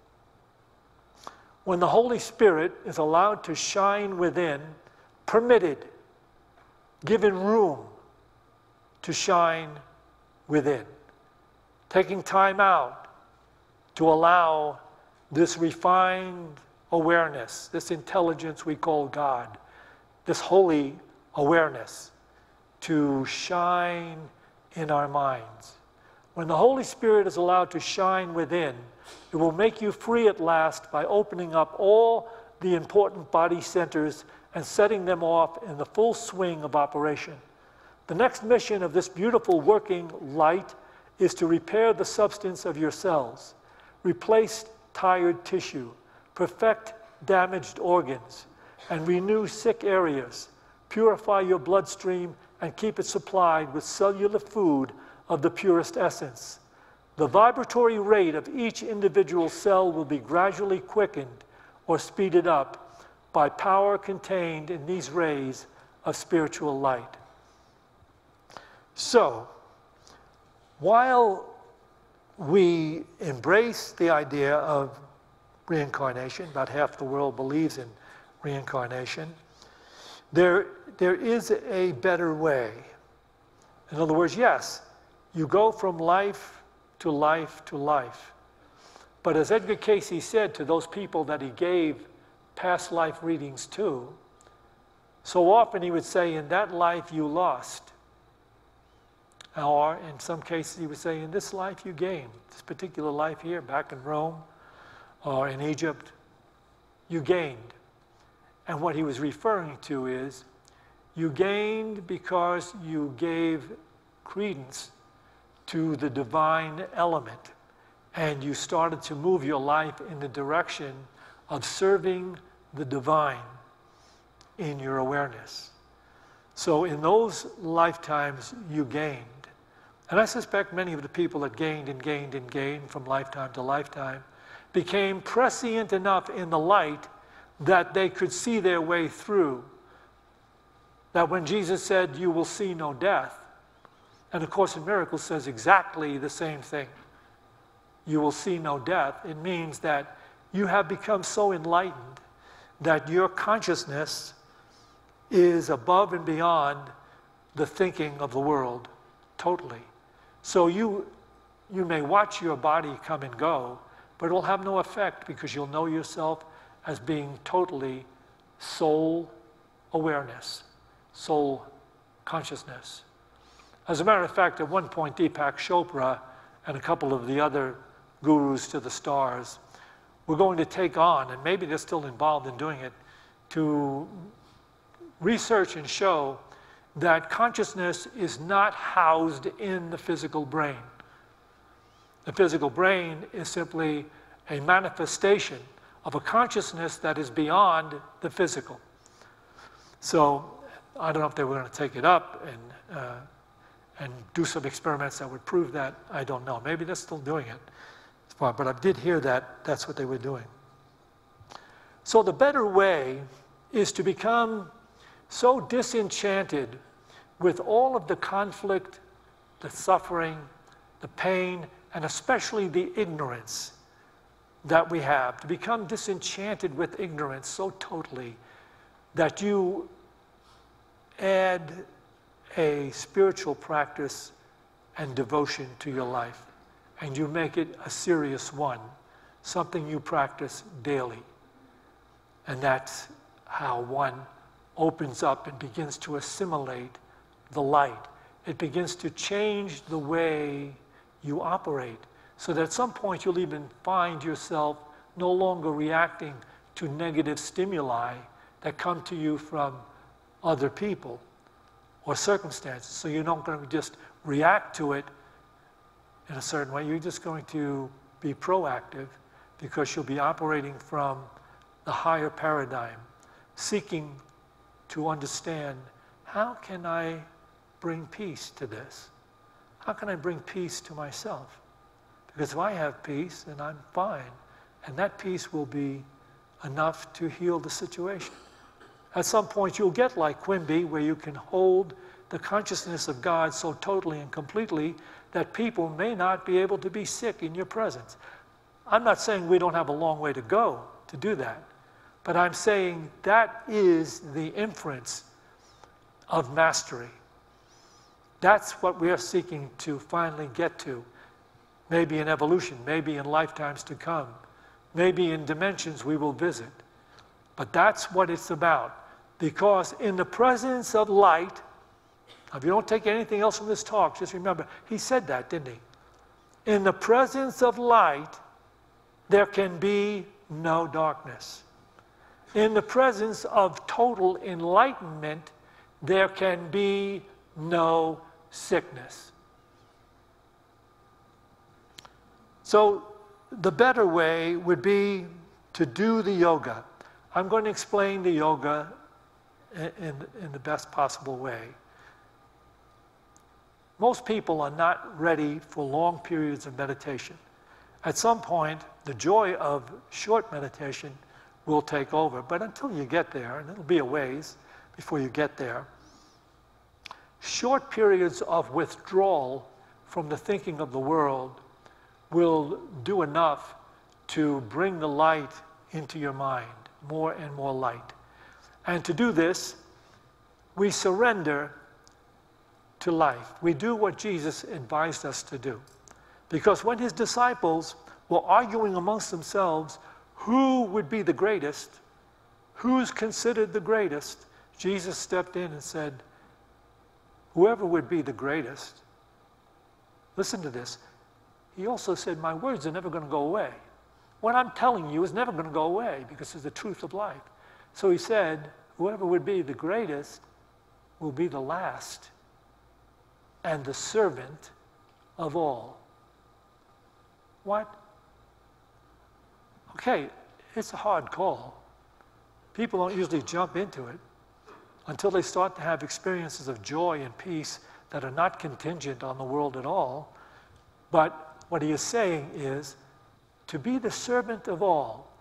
When the Holy Spirit is allowed to shine within, permitted, given room to shine within, taking time out to allow this refined awareness, this intelligence we call God, this holy awareness to shine in our minds. When the Holy Spirit is allowed to shine within, it will make you free at last by opening up all the important body centers and setting them off in the full swing of operation. The next mission of this beautiful working light is to repair the substance of your cells, replace tired tissue, perfect damaged organs, and renew sick areas, purify your bloodstream, and keep it supplied with cellular food of the purest essence. The vibratory rate of each individual cell will be gradually quickened or speeded up by power contained in these rays of spiritual light. So, while we embrace the idea of reincarnation, about half the world believes in reincarnation, there is a better way. In other words, yes, you go from life to life to life. But as Edgar Cayce said to those people that he gave past life readings to, so often he would say, in that life you lost. Or in some cases he would say, in this life you gained. This particular life here, back in Rome or in Egypt, you gained. And what he was referring to is, you gained because you gave credence to the divine element, and you started to move your life in the direction of serving the divine in your awareness. So in those lifetimes you gained. And I suspect many of the people that gained and gained and gained from lifetime to lifetime became prescient enough in the light that they could see their way through. That when Jesus said, you will see no death, and A Course in Miracles says exactly the same thing. You will see no death. It means that you have become so enlightened that your consciousness is above and beyond the thinking of the world, totally. So you you may watch your body come and go, but it will have no effect because you'll know yourself as being totally soul awareness, soul consciousness. As a matter of fact, at one point, Deepak Chopra and a couple of the other gurus to the stars were going to take on, and maybe they're still involved in doing it, to research and show that consciousness is not housed in the physical brain. The physical brain is simply a manifestation of a consciousness that is beyond the physical. So I don't know if they were going to take it up and do some experiments that would prove that. I don't know. Maybe they're still doing it. But I did hear that that's what they were doing. So the better way is to become so disenchanted with all of the conflict, the suffering, the pain, and especially the ignorance that we have, to become disenchanted with ignorance so totally that you add a spiritual practice and devotion to your life, and you make it a serious one, something you practice daily. And that's how one opens up and begins to assimilate the light. It begins to change the way you operate, so that at some point you'll even find yourself no longer reacting to negative stimuli that come to you from other people or circumstances. So you're not going to just react to it in a certain way. You're just going to be proactive because you'll be operating from the higher paradigm, seeking to understand, how can I bring peace to this? How can I bring peace to myself? Because if I have peace, then I'm fine. And that peace will be enough to heal the situation. At some point, you'll get like Quimby, where you can hold the consciousness of God so totally and completely that people may not be able to be sick in your presence. I'm not saying we don't have a long way to go to do that, but I'm saying that is the inference of mastery. That's what we are seeking to finally get to. Maybe in evolution, maybe in lifetimes to come, maybe in dimensions we will visit. But that's what it's about. Because in the presence of light, if you don't take anything else from this talk, just remember, he said that, didn't he? In the presence of light, there can be no darkness. In the presence of total enlightenment, there can be no sickness. So the better way would be to do the yoga. I'm going to explain the yoga in the best possible way. Most people are not ready for long periods of meditation. At some point, the joy of short meditation will take over. But until you get there, and it'll be a ways before you get there, short periods of withdrawal from the thinking of the world will do enough to bring the light into your mind, more and more light. And to do this, we surrender to life. We do what Jesus advised us to do. Because when his disciples were arguing amongst themselves who would be the greatest, who's considered the greatest, Jesus stepped in and said, whoever would be the greatest, listen to this, he also said, my words are never going to go away. What I'm telling you is never going to go away because it's the truth of life. So he said, whoever would be the greatest will be the last and the servant of all. What? Okay, it's a hard call. People don't usually jump into it until they start to have experiences of joy and peace that are not contingent on the world at all. But what he is saying is to be the servant of all,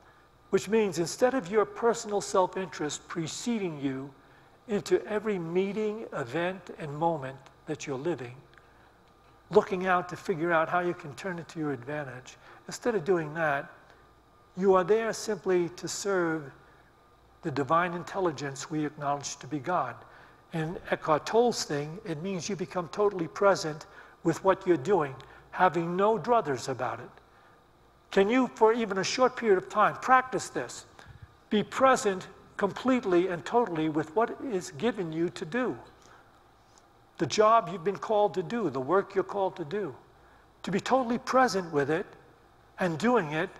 which means instead of your personal self-interest preceding you into every meeting, event, and moment that you're living, looking out to figure out how you can turn it to your advantage, instead of doing that, you are there simply to serve the divine intelligence we acknowledge to be God. In Eckhart Tolle's thing, it means you become totally present with what you're doing. having no druthers about it. Can you, for even a short period of time, practice this? Be present completely and totally with what is given you to do. The job you've been called to do, the work you're called to do. To be totally present with it and doing it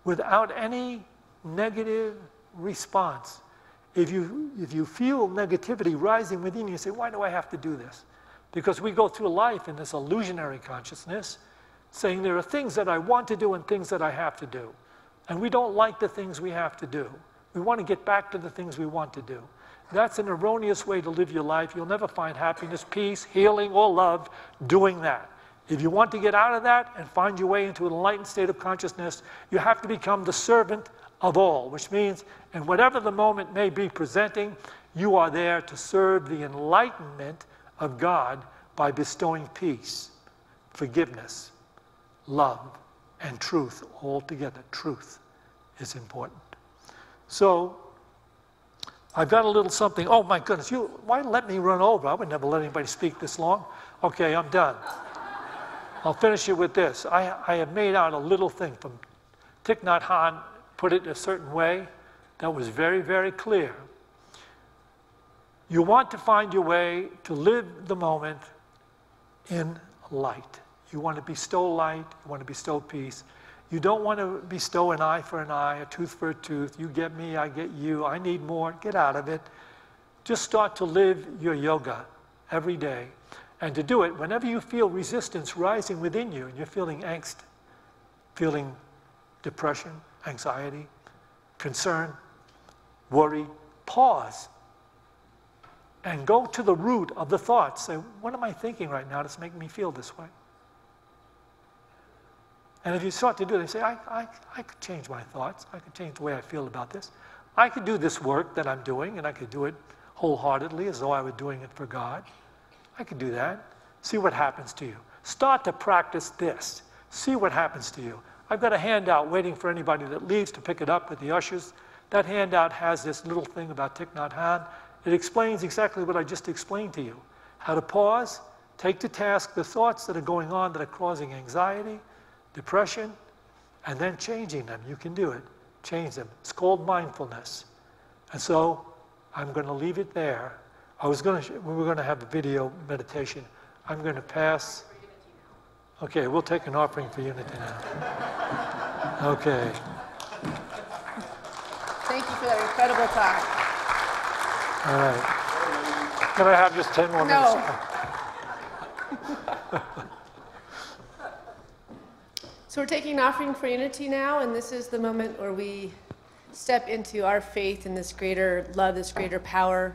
without any negative response. If you feel negativity rising within you, say, why do I have to do this? Because we go through life in this illusionary consciousness, saying there are things that I want to do and things that I have to do. And we don't like the things we have to do. We want to get back to the things we want to do. That's an erroneous way to live your life. You'll never find happiness, peace, healing, or love doing that. If you want to get out of that and find your way into an enlightened state of consciousness, you have to become the servant of all, which means in whatever the moment may be presenting, you are there to serve the enlightenment of God by bestowing peace, forgiveness, love, and truth all together. Truth is important. So, I've got a little something. Oh my goodness, why let me run over? I would never let anybody speak this long. Okay, I'm done. I'll finish it with this. I have made out a little thing from Thich Nhat Hanh, put it a certain way that was very, very clear. You want to find your way to live the moment in light. You want to bestow light, you want to bestow peace. You don't want to bestow an eye for an eye, a tooth for a tooth. You get me, I get you, I need more. Get out of it. Just start to live your yoga every day. And to do it, whenever you feel resistance rising within you, and you're feeling angst, feeling depression, anxiety, concern, worry, pause. And go to the root of the thoughts. Say, what am I thinking right now that's making me feel this way? And if you start to do it, you say, I could change my thoughts. I could change the way I feel about this. I could do this work that I'm doing, and I could do it wholeheartedly as though I were doing it for God. I could do that. See what happens to you. Start to practice this. See what happens to you. I've got a handout waiting for anybody that leaves to pick it up with the ushers. That handout has this little thing about Thich Nhat Hanh. It explains exactly what I just explained to you. How to pause, take to task the thoughts that are going on that are causing anxiety, depression, and then changing them. You can do it. Change them. It's called mindfulness. And so I'm going to leave it there. We were going to have a video meditation. I'm going to pass. Okay, we'll take an offering for Unity now. Okay. Thank you for that incredible talk. All right. Can I have just 10 more minutes? No. So we're taking an offering for Unity now, and this is the moment where we step into our faith in this greater love, this greater power.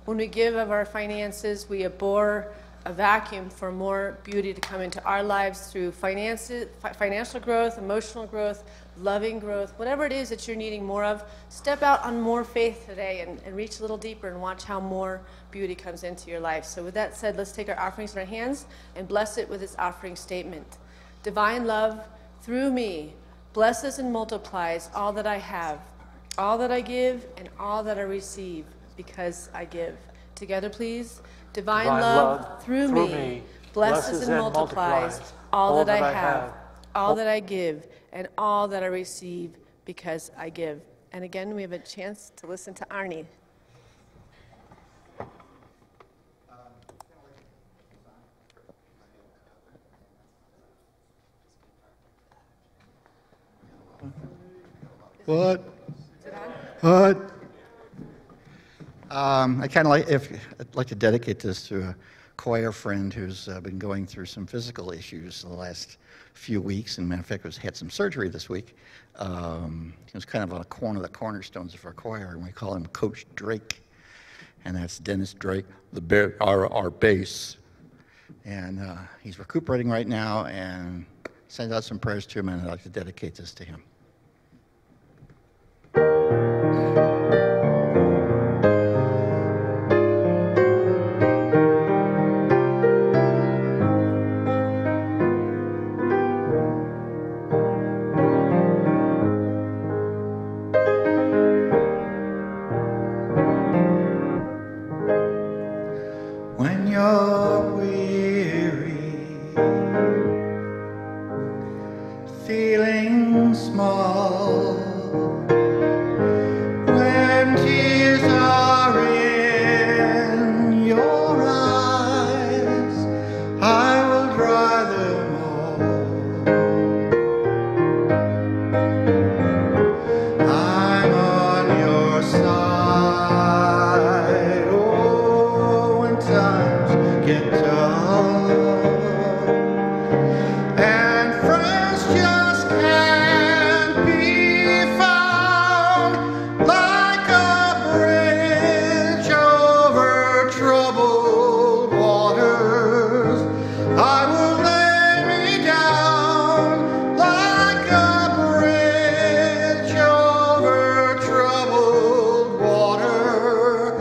When we give of our finances, we abhor a vacuum for more beauty to come into our lives through financial growth, emotional growth, loving growth, whatever it is that you're needing more of. Step out on more faith today and reach a little deeper and watch how more beauty comes into your life. So with that said, let's take our offerings in our hands and bless it with this offering statement. Divine love, through me, blesses and multiplies all that I have, all that I give, and all that I receive, because I give. Together, please. Divine love, through me, blesses and multiplies all that I have, all that I give, and all that I receive, because I give. And again, we have a chance to listen to Arnie. What? What? I kind of I'd like to dedicate this to a choir friend who's been going through some physical issues the last few weeks, and matter of fact, had some surgery this week. He was kind of one of the cornerstones of our choir, and we call him Coach Drake, and that's Dennis Drake, our bass. And he's recuperating right now, and send out some prayers to him, and I'd like to dedicate this to him. When you're weary feeling small. When tears are in your eyes, I will dry them all. I'm on your side. Oh, when times get tough and friends just can't be found, like a bridge over troubled waters, I will lay me down. Like a bridge over troubled water,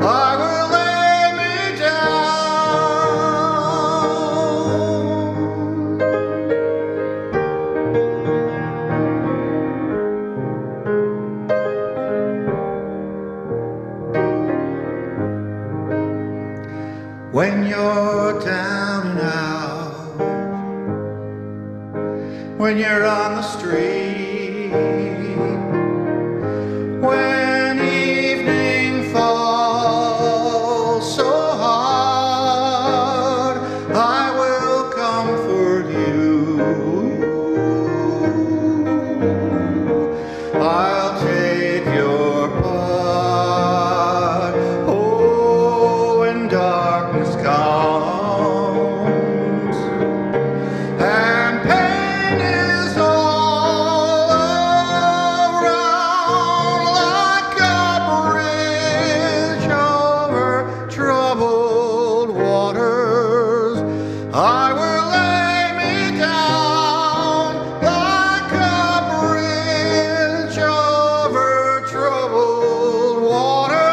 I will lay me down. When you're down and out, when you're on the street, when evening falls so hard, I will comfort you. I'll take your part. Oh, when darkness comes and pain is all around, like a bridge over troubled waters, I will lay me down. Like a bridge over troubled water,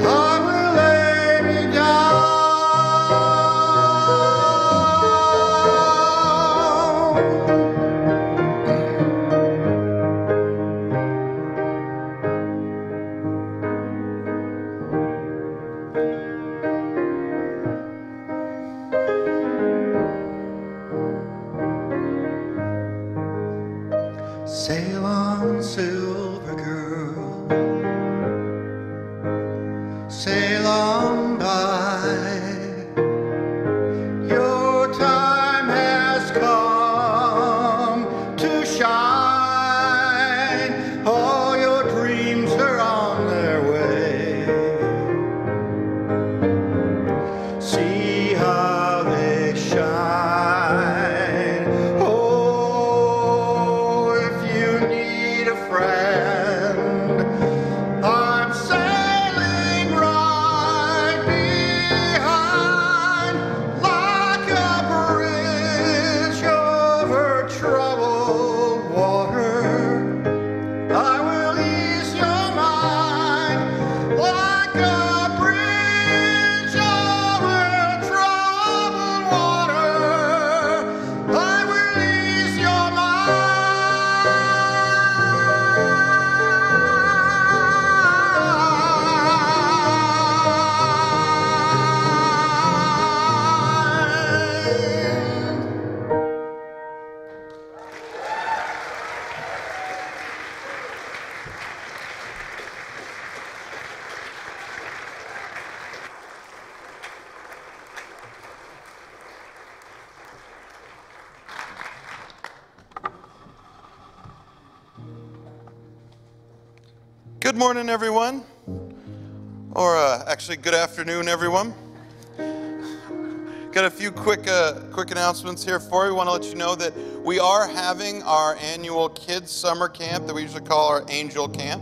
I will lay me down. Sail on, silver girl, sail on by. Your time has come to shine. All your dreams are on their way. See how they shine. Oh, if you need a friend, I'm sailing right behind. Like a bridge over troubled water, I will ease your mind. Like a bridge over troubled water, I will ease your mind. Good morning, everyone. Or actually, good afternoon, everyone. Got a few quick announcements here for you. We want to let you know that we are having our annual kids summer camp that we usually call our Angel Camp.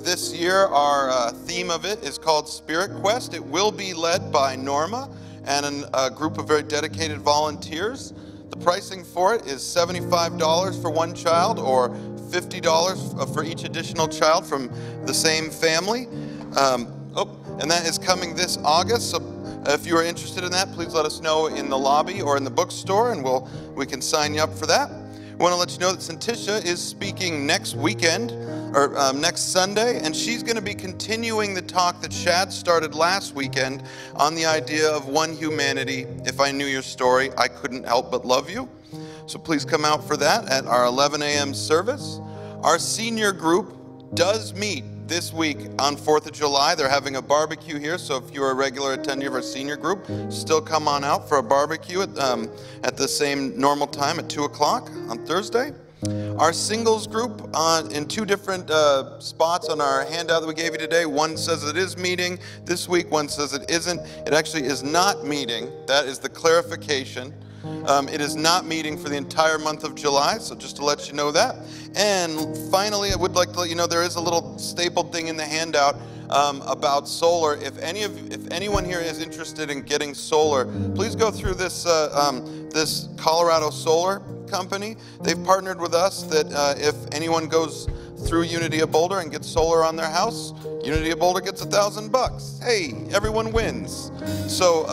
This year, our theme of it is called Spirit Quest. It will be led by Norma and a group of very dedicated volunteers. The pricing for it is $75 for one child or $50 for each additional child from the same family. And that is coming this August. So if you are interested in that, please let us know in the lobby or in the bookstore, and we can sign you up for that. We want to let you know that Santisha is speaking next weekend, or next Sunday, and she's going to be continuing the talk that Shad started last weekend on the idea of one humanity. If I knew your story, I couldn't help but love you. So please come out for that at our 11 a.m. service. Our senior group does meet this week on 4th of July. They're having a barbecue here, so if you're a regular attendee of our senior group, still come on out for a barbecue at the same normal time at 2 o'clock on Thursday. Our singles group in 2 different spots on our handout that we gave you today. One says it is meeting this week, one says it isn't. It actually is not meeting. That is the clarification. It is not meeting for the entire month of July, so just to let you know that. And finally, I would like to let you know there is a little stapled thing in the handout about solar. If anyone here is interested in getting solar, please go through this this Colorado Solar company. They've partnered with us that if anyone goes through Unity of Boulder and gets solar on their house, Unity of Boulder gets $1,000. Hey, everyone wins. So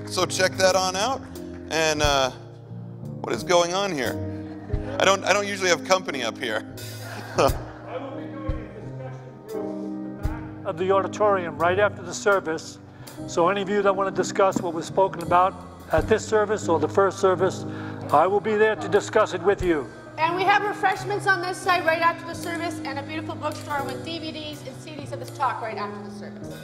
so check that on out. And what is going on here? I don't usually have company up here. I will be doing a discussion group in the back of the auditorium right after the service. So any of you that want to discuss what was spoken about at this service or the first service, I will be there to discuss it with you. And we have refreshments on this side right after the service and a beautiful bookstore with DVDs and CDs of this talk right after the service.